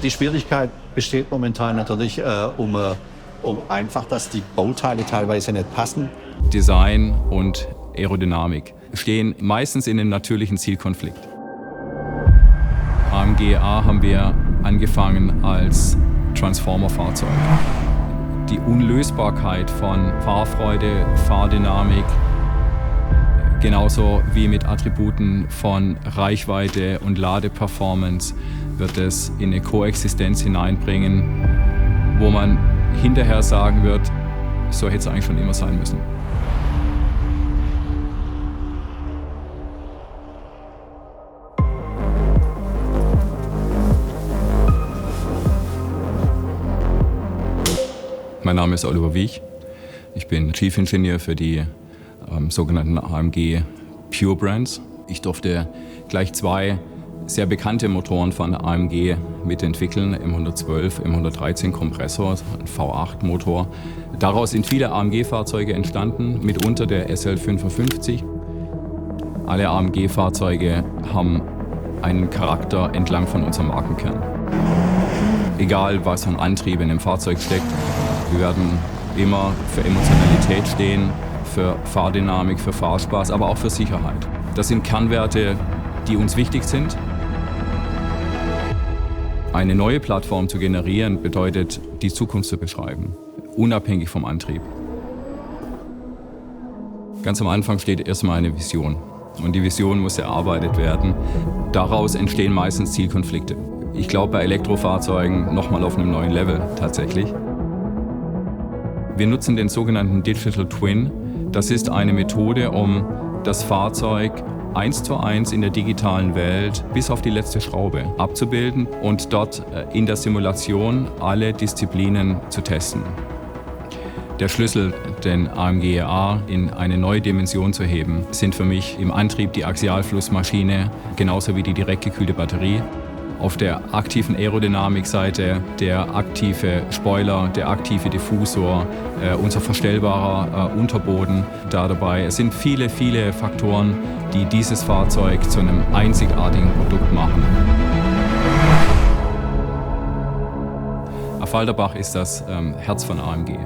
Die Schwierigkeit besteht momentan natürlich um einfach, dass die Bauteile teilweise nicht passen. Design und Aerodynamik stehen meistens in einem natürlichen Zielkonflikt. AMG-A haben wir angefangen als Transformer-Fahrzeug. Die Unlösbarkeit von Fahrfreude, Fahrdynamik, genauso wie mit Attributen von Reichweite und Ladeperformance, wird es in eine Koexistenz hineinbringen, wo man hinterher sagen wird, so hätte es eigentlich schon immer sein müssen. Mein Name ist Oliver Wiech. Ich bin Chief Engineer für die sogenannten AMG Pure Brands. Ich durfte gleich 2 sehr bekannte Motoren von AMG mitentwickeln, M112, M113 Kompressor, ein V8-Motor. Daraus sind viele AMG-Fahrzeuge entstanden, mitunter der SL55. Alle AMG-Fahrzeuge haben einen Charakter entlang von unserem Markenkern. Egal, was an Antrieb in dem Fahrzeug steckt, wir werden immer für Emotionalität stehen, für Fahrdynamik, für Fahrspaß, aber auch für Sicherheit. Das sind Kernwerte, die uns wichtig sind. Eine neue Plattform zu generieren bedeutet, die Zukunft zu beschreiben, unabhängig vom Antrieb. Ganz am Anfang steht erstmal eine Vision. Und die Vision muss erarbeitet werden. Daraus entstehen meistens Zielkonflikte. Ich glaube bei Elektrofahrzeugen nochmal auf einem neuen Level tatsächlich. Wir nutzen den sogenannten Digital Twin. Das ist eine Methode, um das Fahrzeug 1:1 in der digitalen Welt bis auf die letzte Schraube abzubilden und dort in der Simulation alle Disziplinen zu testen. Der Schlüssel, den AMG-A in eine neue Dimension zu heben, sind für mich im Antrieb die Axialflussmaschine, genauso wie die direkt gekühlte Batterie. Auf der aktiven Aerodynamikseite der aktive Spoiler, der aktive Diffusor, unser verstellbarer Unterboden da dabei. Es sind viele, viele Faktoren, die dieses Fahrzeug zu einem einzigartigen Produkt machen. Affalterbach ist das Herz von AMG.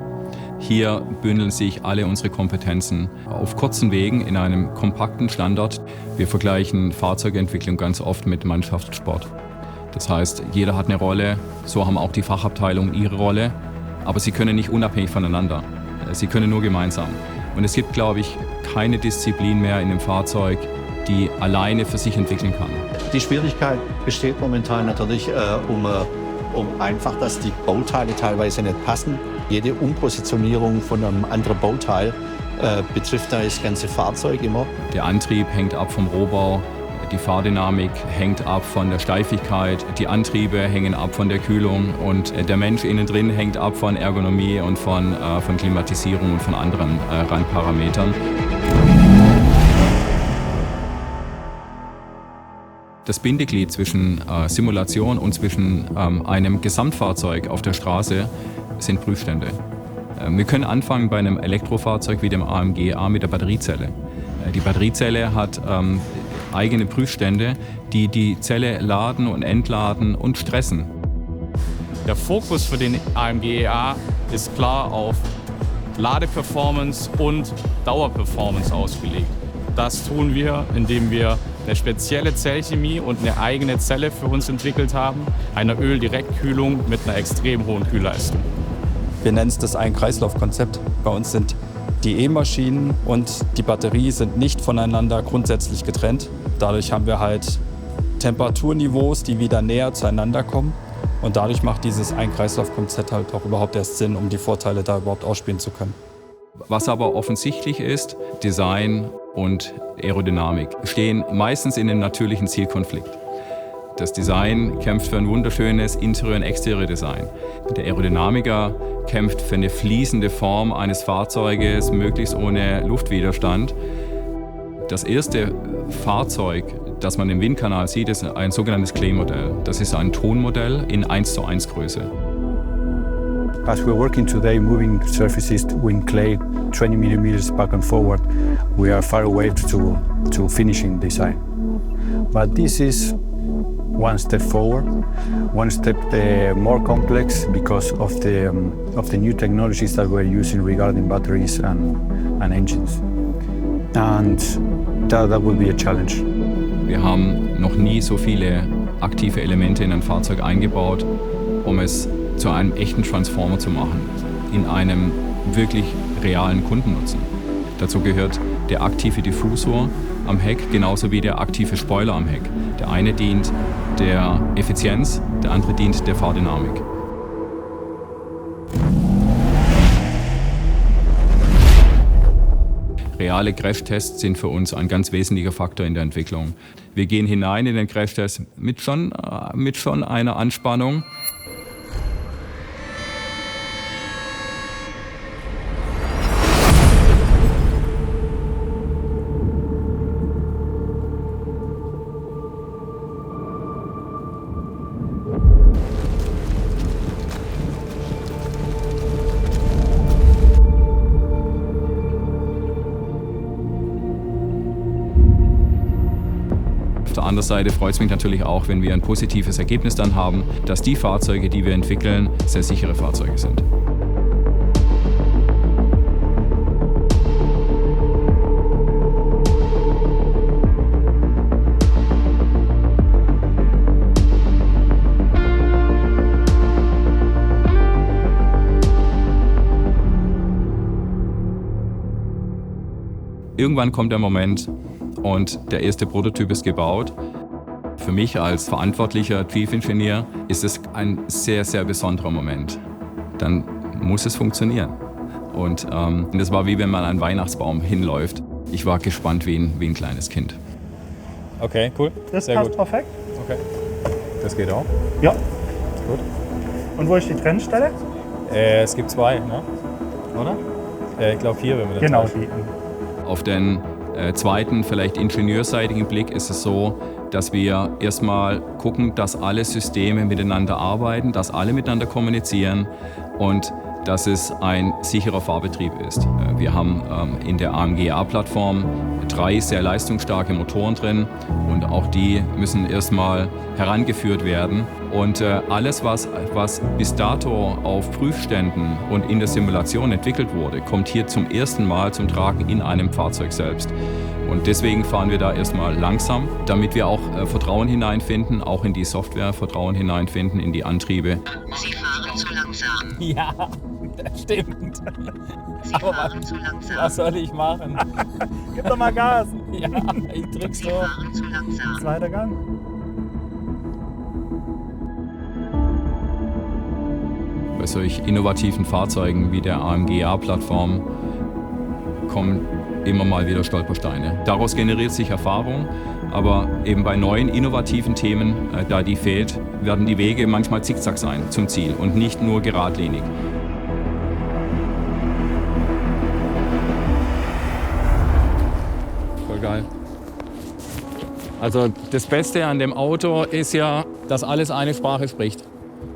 Hier bündeln sich alle unsere Kompetenzen auf kurzen Wegen in einem kompakten Standort. Wir vergleichen Fahrzeugentwicklung ganz oft mit Mannschaftssport. Das heißt, jeder hat eine Rolle, so haben auch die Fachabteilungen ihre Rolle, aber sie können nicht unabhängig voneinander. Sie können nur gemeinsam. Und es gibt, glaube ich, keine Disziplin mehr in dem Fahrzeug, die alleine für sich entwickeln kann. Die Schwierigkeit besteht momentan natürlich um einfach, dass die Bauteile teilweise nicht passen. Jede Umpositionierung von einem anderen Bauteil betrifft das ganze Fahrzeug immer. Der Antrieb hängt ab vom Rohbau. Die Fahrdynamik hängt ab von der Steifigkeit, die Antriebe hängen ab von der Kühlung und der Mensch innen drin hängt ab von Ergonomie und von Klimatisierung und von anderen Randparametern. Das Bindeglied zwischen Simulation und zwischen einem Gesamtfahrzeug auf der Straße sind Prüfstände. Wir können anfangen bei einem Elektrofahrzeug wie dem AMG-A mit der Batteriezelle. Die Batteriezelle hat eigene Prüfstände, die die Zelle laden und entladen und stressen. Der Fokus für den AMG-A ist klar auf Ladeperformance und Dauerperformance ausgelegt. Das tun wir, indem wir eine spezielle Zellchemie und eine eigene Zelle für uns entwickelt haben, eine Öldirektkühlung mit einer extrem hohen Kühlleistung. Wir nennen es das Ein-Kreislauf-Konzept. Bei uns sind die E-Maschinen und die Batterie sind nicht voneinander grundsätzlich getrennt. Dadurch haben wir halt Temperaturniveaus, die wieder näher zueinander kommen. Und dadurch macht dieses Ein-Kreislauf-Konzept halt auch überhaupt erst Sinn, um die Vorteile da überhaupt ausspielen zu können. Was aber offensichtlich ist, Design und Aerodynamik stehen meistens in einem natürlichen Zielkonflikt. Das Design kämpft für ein wunderschönes Interieur- und Exterieur-Design. Der Aerodynamiker kämpft für eine fließende Form eines Fahrzeuges, möglichst ohne Luftwiderstand. Das erste Fahrzeug, das man im Windkanal sieht, ist ein sogenanntes Clay-Modell. Das ist ein Tonmodell in 1:1 Größe. As we're working today, moving surfaces with clay 20 millimeters back and forward, we are far away to finishing design. But this is one step forward, one step more complex because of the new technologies that we're using regarding batteries and engines. And that will be a challenge. Wir haben noch nie so viele aktive Elemente in ein Fahrzeug eingebaut, um es zu einem echten Transformer zu machen, in einem wirklich realen Kundennutzen. Dazu gehört der aktive Diffusor am Heck genauso wie der aktive Spoiler am Heck. Der eine dient der Effizienz, der andere dient der Fahrdynamik. Reale Crashtests sind für uns ein ganz wesentlicher Faktor in der Entwicklung. Wir gehen hinein in den Crashtest mit schon einer Anspannung. Auf der anderen Seite freut es mich natürlich auch, wenn wir ein positives Ergebnis dann haben, dass die Fahrzeuge, die wir entwickeln, sehr sichere Fahrzeuge sind. Irgendwann kommt der Moment und der erste Prototyp ist gebaut. Für mich als verantwortlicher Chief-Ingenieur ist es ein sehr, sehr besonderer Moment. Dann muss es funktionieren. Und das war wie wenn man an einen Weihnachtsbaum hinläuft. Ich war gespannt wie ein kleines Kind. Okay, cool. Das Sehr passt gut. perfekt. Okay. Das geht auch. Ja. Gut. Und wo ist die Trennstelle? Es gibt zwei, ne? Oder? Ich glaube hier, wenn wir das Genau, täuschen. die. Auf den zweiten, vielleicht ingenieurseitigen Blick ist es so, dass wir erstmal gucken, dass alle Systeme miteinander arbeiten, dass alle miteinander kommunizieren und dass es ein sicherer Fahrbetrieb ist. Wir haben in der AMG-A-Plattform 3 sehr leistungsstarke Motoren drin und auch die müssen erstmal herangeführt werden. Und alles, was bis dato auf Prüfständen und in der Simulation entwickelt wurde, kommt hier zum ersten Mal zum Tragen in einem Fahrzeug selbst. Und deswegen fahren wir da erstmal langsam, damit wir auch Vertrauen hineinfinden, auch in die Software, Vertrauen hineinfinden in die Antriebe. Sie fahren zu langsam. Ja, das stimmt. Sie fahren zu langsam. Was soll ich machen? Gib doch mal Gas. Ja, ich drück's Sie doch. fahren zu langsam. Zweiter Gang. Bei solch innovativen Fahrzeugen wie der AMG-A-Plattform kommen immer mal wieder Stolpersteine. Daraus generiert sich Erfahrung, aber eben bei neuen innovativen Themen, da die fehlt, werden die Wege manchmal zickzack sein zum Ziel und nicht nur geradlinig. Voll geil. Also das Beste an dem Auto ist ja, dass alles eine Sprache spricht.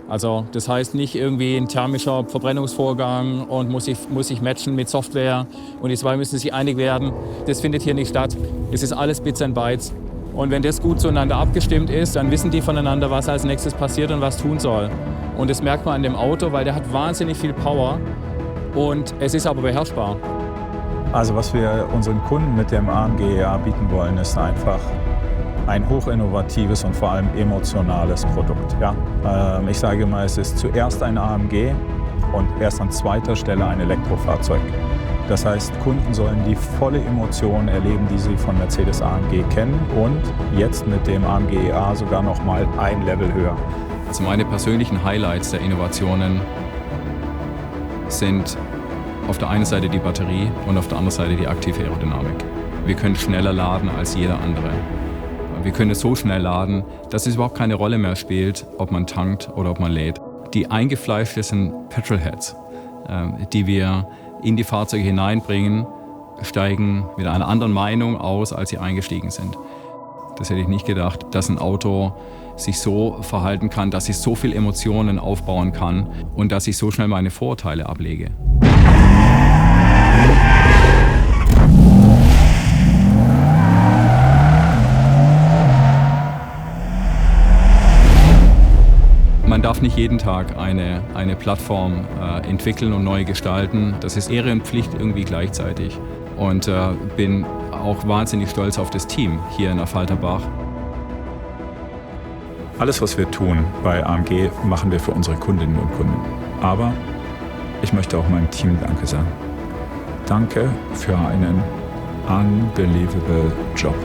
Also das heißt nicht irgendwie ein thermischer Verbrennungsvorgang und muss sich matchen mit Software und die zwei müssen sich einig werden. Das findet hier nicht statt. Es ist alles Bits and Bytes. Und wenn das gut zueinander abgestimmt ist, dann wissen die voneinander, was als nächstes passiert und was tun soll. Und das merkt man an dem Auto, weil der hat wahnsinnig viel Power und es ist aber beherrschbar. Also was wir unseren Kunden mit dem AMG-A bieten wollen, ist einfach ein hochinnovatives und vor allem emotionales Produkt. Ja? Ich sage immer, es ist zuerst ein AMG und erst an zweiter Stelle ein Elektrofahrzeug. Das heißt, Kunden sollen die volle Emotion erleben, die sie von Mercedes AMG kennen und jetzt mit dem AMG-A sogar noch mal ein Level höher. Also meine persönlichen Highlights der Innovationen sind auf der einen Seite die Batterie und auf der anderen Seite die aktive Aerodynamik. Wir können schneller laden als jeder andere. Wir können es so schnell laden, dass es überhaupt keine Rolle mehr spielt, ob man tankt oder ob man lädt. Die eingefleischten Petrolheads, die wir in die Fahrzeuge hineinbringen, steigen mit einer anderen Meinung aus, als sie eingestiegen sind. Das hätte ich nicht gedacht, dass ein Auto sich so verhalten kann, dass ich so viel Emotionen aufbauen kann und dass ich so schnell meine Vorurteile ablege. nicht jeden Tag eine Plattform entwickeln und neu gestalten. Das ist Ehre und Pflicht irgendwie gleichzeitig. Und bin auch wahnsinnig stolz auf das Team hier in Affalterbach. Alles, was wir tun bei AMG, machen wir für unsere Kundinnen und Kunden. Aber ich möchte auch meinem Team Danke sagen. Danke für einen unbelievable Job.